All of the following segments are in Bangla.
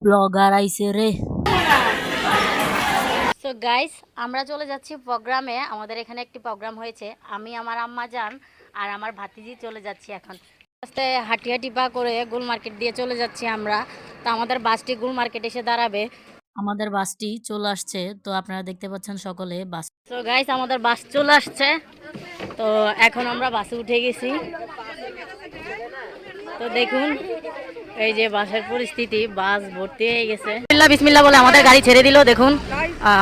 ব্লগার আইছে রে। সো গাইস, আমরা চলে যাচ্ছি প্রোগ্রামে। আমাদের এখানে একটি প্রোগ্রাম হয়েছে। আমি, আমার আম্মা জান আর আমার ভাতিজি চলে যাচ্ছি এখন। আস্তে হাঁটি হাঁটি পা করে গোল মার্কেট দিয়ে চলে যাচ্ছি আমরা। তো আমাদের বাসটি গোল মার্কেট এসে দাঁড়াবে। আমাদের বাসটি চলে আসছে, তো আপনারা দেখতে পাচ্ছেন সকলে বাস। সো গাইস, আমাদের বাস চলে আসছে। তো এখন আমরা বাসে উঠে গেছি। তো দেখুন এই যে বাসের পরিস্থিতি, বাস ভর্তি হয়ে গেছে। বিসমিল্লাহ বিসমিল্লাহ বলে আমাদের গাড়ি ছেড়ে দিল। দেখুন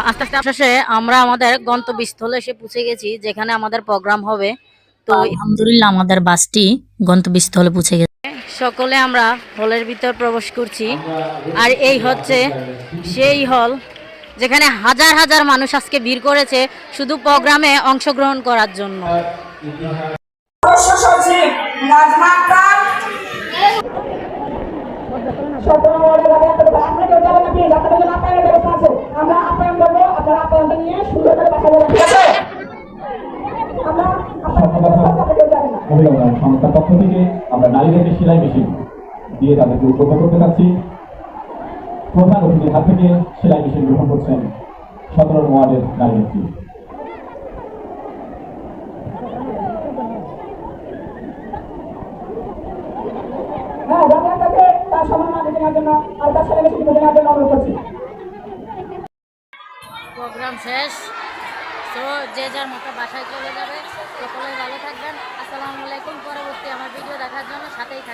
আস্তে আস্তে শেষে আমরা আমাদের গন্তব্যস্থলে এসে পৌঁছে গেছি, যেখানে আমাদের প্রোগ্রাম হবে। তো আলহামদুলিল্লাহ আমাদের বাসটি গন্তব্যস্থলে পৌঁছে গেছে। সকলে আমরা হলের ভিতর প্রবেশ করছি। আর এই হচ্ছে সেই হল যেখানে হাজার হাজার মানুষ আজকে ভিড় করেছে শুধু প্রোগ্রামে অংশগ্রহণ করার জন্য। সংস্থার পক্ষ থেকে আমরা নারীদেরকে সেলাই মেশিন দিয়ে তাদেরকে উদ্বুদ্ধ করতে চাচ্ছি। প্রধান অতিথির হাত থেকে সেলাই মেশিন গ্রহণ করছেন 17 ওয়ার্ডের নারী নেত্রী। প্রোগ্রাম শেষ। তো যে যার মতো বাসায় চলে যাবে। সকলে ভালো থাকবেন। আসসালামু আলাইকুম। পরবর্তী আমার ভিডিও দেখার জন্য সাথেই থাকবেন।